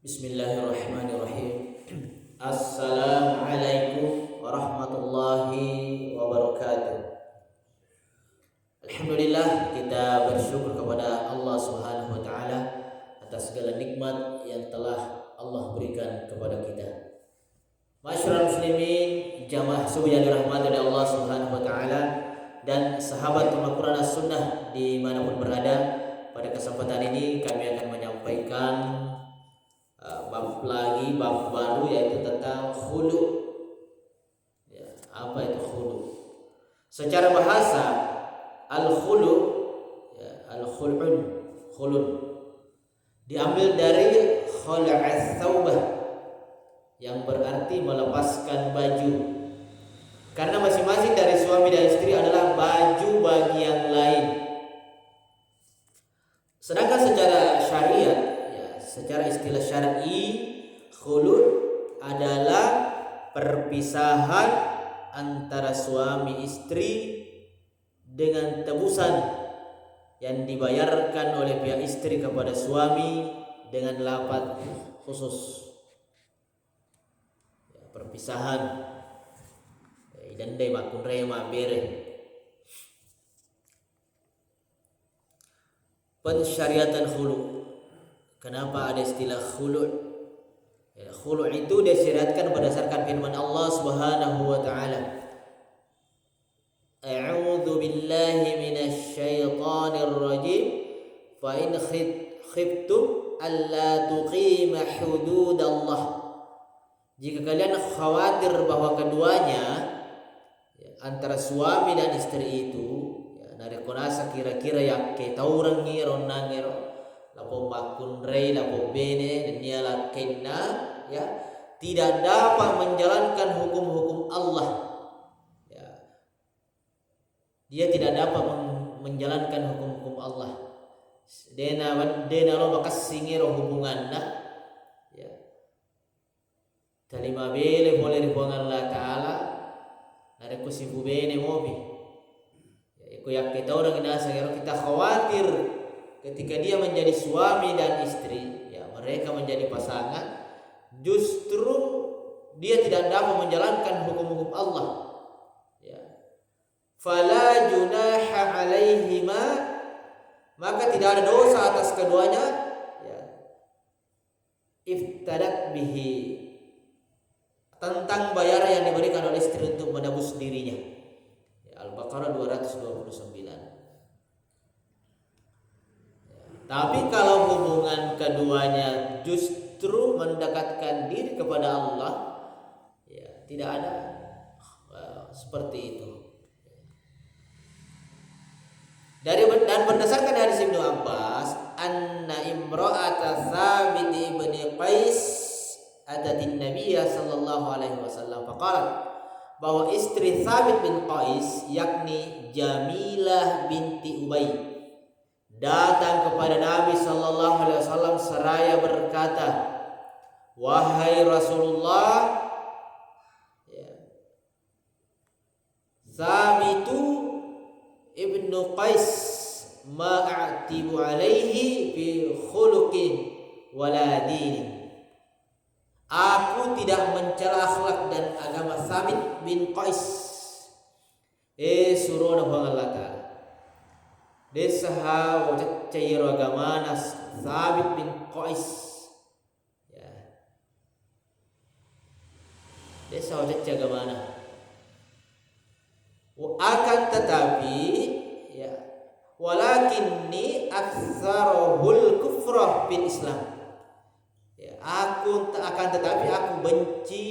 Bismillahirrahmanirrahim. Assalamualaikum warahmatullahi wabarakatuh. Alhamdulillah, kita bersyukur kepada Allah Subhanahu wa taala atas segala nikmat yang telah Allah berikan kepada kita. Masyarul muslimin, jamaah subuh yang dirahmati oleh Allah Subhanahu wa taala dan sahabat Al-Qur'an As-Sunnah dimanapun berada, pada kesempatan ini kami akan menyampaikan bab baru, yaitu tentang khulu. Ya, apa itu khulu? Secara bahasa al-khulu, ya, khulun diambil dari khala'ats thawbah, yang berarti melepaskan baju. Karena masing-masing dari suami dan istri adalah baju bagi yang lain. Sedangkan secara syariat, secara istilah syar'i, khulu adalah perpisahan antara suami istri dengan tebusan yang dibayarkan oleh pihak istri kepada suami dengan lafaz khusus. Ya, perpisahan. Dan dai makun rema bere. Pensyariatan khulu. Kenapa ada istilah khulu'? Ya, khulu' itu disyariatkan berdasarkan firman Allah Subhanahu wa taala. A'udzu billahi minasy syaithanir rajim. Fa in khiftum alla tuqima hududallah. Jika kalian khawatir bahwa keduanya, ya, antara suami dan istri itu, ya, dari konasa kira-kira yang ketauran ngiro nangero lapo makun rei lapo bene dan niala kenna, ya, tidak dapat menjalankan hukum-hukum Allah, ya, dia tidak dapat menjalankan hukum-hukum Allah. Dena lo bakas singiro hubunganna, ya, talima bele boleh hubungan Allah Taala nare ko sibu bene mobi, ya, ko yak kita orang inasa kita khawatir ketika dia menjadi suami dan istri, ya, mereka menjadi pasangan, justru dia tidak dapat menjalankan hukum-hukum Allah, ya. Fala junaha alaihima, maka tidak ada dosa atas keduanya, ya, iftadat bihi, tentang bayaran yang diberikan oleh istri untuk menebus dirinya, ya, Al-Baqarah 229. Tapi kalau hubungan keduanya justru mendekatkan diri kepada Allah, ya, tidak ada seperti itu. Dan berdasarkan hadis Ibnu Abbas, anna imra'ata Thabit ibn Qais atatin Nabiyya sallallahu alaihi wasallam faqalat, bahwa istri Thabit bin Qais yakni Jamilah binti Ubay datang kepada Nabi sallallahu alaihi wasallam seraya berkata, wahai Rasulullah, ya, Thabitu ibnu Qais ma'atibu alaihi bi khuluqin wala dinin. Aku tidak mencela akhlak dan agama Thabit bin Qais. Suruh Allah Ta'ala desaha wajat cair agamana Thabit bin Qais, ya, desa wajat agamana. Akan tetapi, ya, walakinni aktsaruhul kufrah bil Islam, ya, akan tetapi aku benci,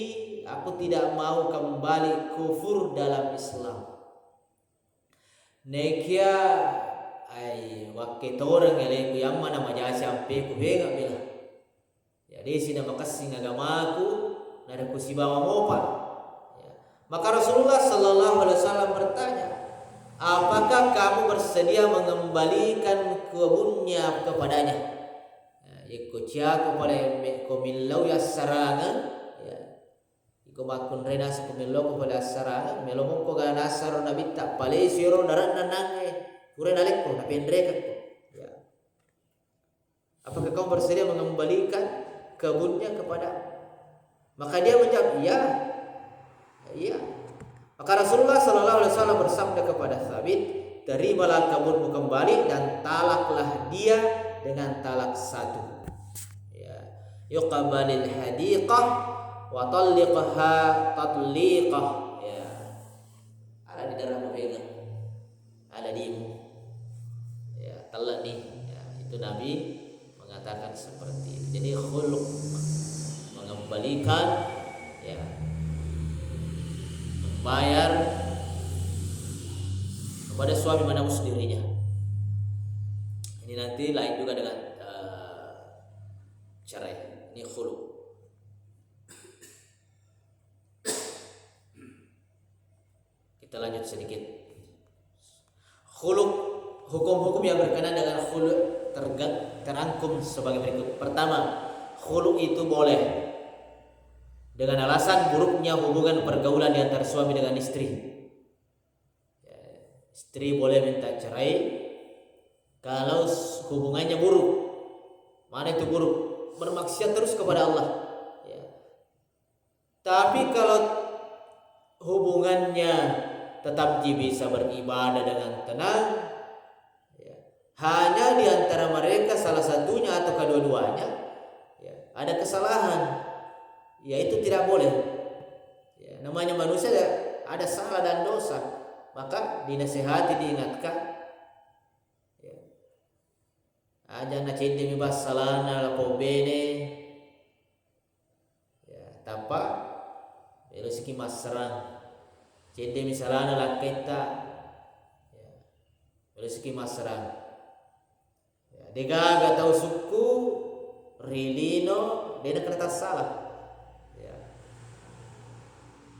aku tidak mau kembali kufur dalam Islam. Nekia ai waktu orang eleku yang mana majasi sampai ku bega bela, ya, di sini makasih agamaku nada ku sibawa mopan, ya. Maka Rasulullah sallallahu alaihi wasallam bertanya, apakah kamu bersedia mengembalikan kebunnya kepadanya? Ikut ciaku pada komilau ya sarangan, ya, ikut makun rena sekomilau kepada sarangan melomong ko ganasar nabi tak pale siro darat nanangai Kurang alek ko, tapi mereka ko. Ya. Apakah kamu bersedia mengembalikan kebunnya kepada. Maka dia menjawab, iya, iya. Maka Rasulullah Sallallahu Alaihi Wasallam bersabda kepada Thabit, terimalah kebunmu kembali dan talaklah dia dengan talak satu. Ya, yuqabalil hadiqah wa talliqha tatliqah. Ya, ada di dalam pegang, ada dimu. Ya, talak nih. Ya, itu Nabi mengatakan seperti itu. Jadi khuluq, mengembalikan, ya, membayar kepada suami menebus dirinya. Ini nanti lain juga dengan cerai. Ini khuluq. Kita lanjut sedikit. Khuluq, hukum-hukum yang berkenaan dengan khuluq terangkum sebagai berikut. Pertama, khuluq itu boleh dengan alasan buruknya hubungan pergaulan di antara suami dengan istri. Ya, istri boleh minta cerai kalau hubungannya buruk. Mana itu buruk? Bermaksiat terus kepada Allah. Ya. Tapi kalau hubungannya tetap bisa beribadah dengan tenang, ya, hanya di antara mereka salah satunya atau kedua-duanya, ya, ada kesalahan, ya itu tidak boleh. Ya, namanya manusia ada salah dan dosa, maka dinasihati, diingatkan. Ya. Aja na cinta mi basalana la po bene. Ya, tanpa belusiki masrang. Cinta mi salana la kita. Ya. Belusiki masrang. Ya, degaga tahu suku rilino dia kena salah.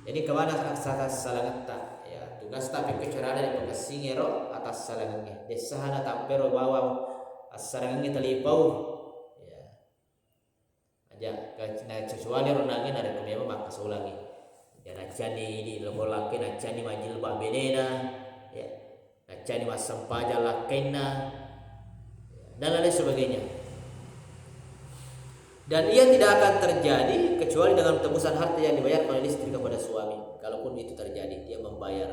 Jadi kemana atas salangata, ya tugas tapi kecerada di pekasingero atas salangnya. Desahana tampero bawang asarangnya telipau, ya aja na sesuai ronangin ada kemana maka seulangi. Ya nacani di lomolake nacani majil ba benena, ya nacani masam paja lakena, dan lain sebagainya. Dan ia tidak akan terjadi kecuali dengan tebusan harta yang dibayar oleh istri kepada suami. Kalaupun itu terjadi, dia membayar.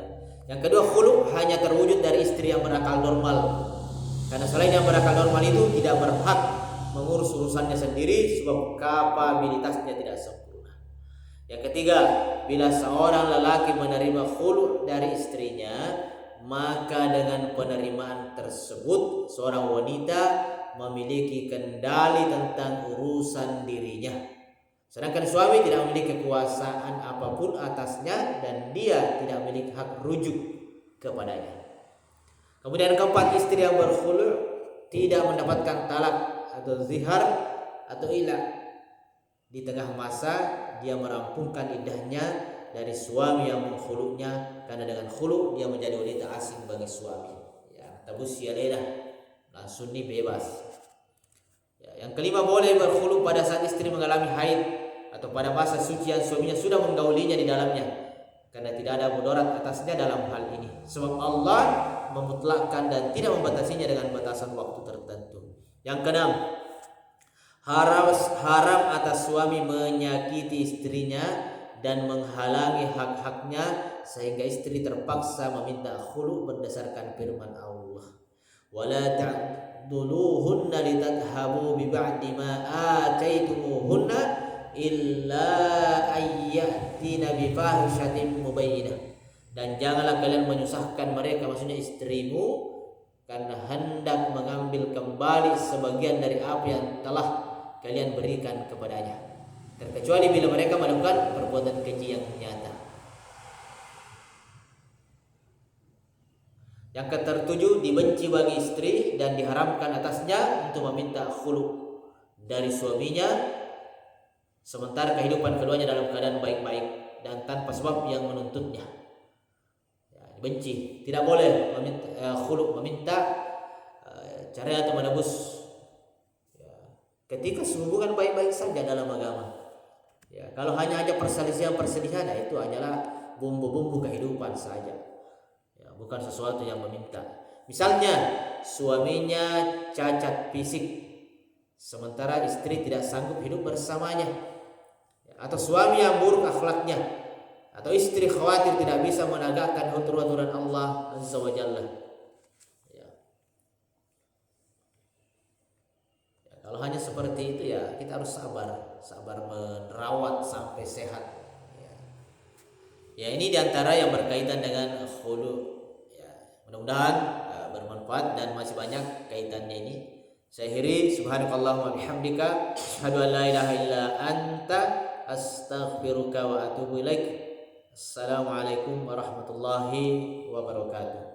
Yang kedua, khulu hanya terwujud dari istri yang berakal normal. Karena selain yang berakal normal itu tidak berhak mengurus urusannya sendiri sebab kapabilitasnya tidak sempurna. Yang ketiga, bila seorang lelaki menerima khulu dari istrinya, maka dengan penerimaan tersebut seorang wanita memiliki kendali tentang urusan dirinya, sedangkan suami tidak memiliki kekuasaan apapun atasnya dan dia tidak memiliki hak rujuk kepadanya. Kemudian keempat, istri yang berkhulu tidak mendapatkan talak atau zihar atau ilah di tengah masa dia merampungkan iddahnya dari suami yang mengkhulunya, karena dengan khulu dia menjadi wanita asing bagi suami. Ya, tabus ya lelah. Langsung nih bebas. Ya, yang kelima, boleh berkhulu pada saat istri mengalami haid atau pada masa suci yang suaminya sudah menggaulinya di dalamnya, karena tidak ada mudarat atasnya dalam hal ini. Sebab Allah memutlakkan dan tidak membatasinya dengan batasan waktu tertentu. Yang keenam, haram atas suami menyakiti istrinya dan menghalangi hak-haknya sehingga istri terpaksa meminta khulu berdasarkan firman Allah. Wala ta'duluhunna litadhabu bi ba'di ma ataitumuhunna illa ayyahtina bi fahishatin mubayyinah. Dan janganlah kalian menyusahkan mereka, maksudnya istrimu, karena hendak mengambil kembali sebagian dari apa yang telah kalian berikan kepadanya, terkecuali bila mereka melakukan perbuatan keji yang nyata. Yang ketujuh, dibenci bagi istri dan diharamkan atasnya untuk meminta khulu dari suaminya sementara kehidupan keduanya dalam keadaan baik-baik dan tanpa sebab yang menuntutnya. Ya, dibenci, tidak boleh meminta khulu, meminta cerai atau menebus. Ya, ketika hubungan baik-baik saja dalam agama. Ya, kalau hanya perselisihan itu hanyalah bumbu-bumbu kehidupan saja. Bukan sesuatu yang meminta. Misalnya suaminya cacat fisik sementara istri tidak sanggup hidup bersamanya, atau suami yang buruk akhlaknya, atau istri khawatir tidak bisa menegakkan aturan Allah Azza wa Jalla. Ya. Ya, kalau hanya seperti itu ya kita harus sabar merawat sampai sehat. Ya, ini diantara yang berkaitan dengan khulu. Ya, mudah-mudahan bermanfaat dan masih banyak kaitannya ini. Saya akhiri, subhanakallahumma bihamdika asyhadu an la ilaha illa anta astaghfiruka wa atubu ilaik. Assalamualaikum warahmatullahi wabarakatuh.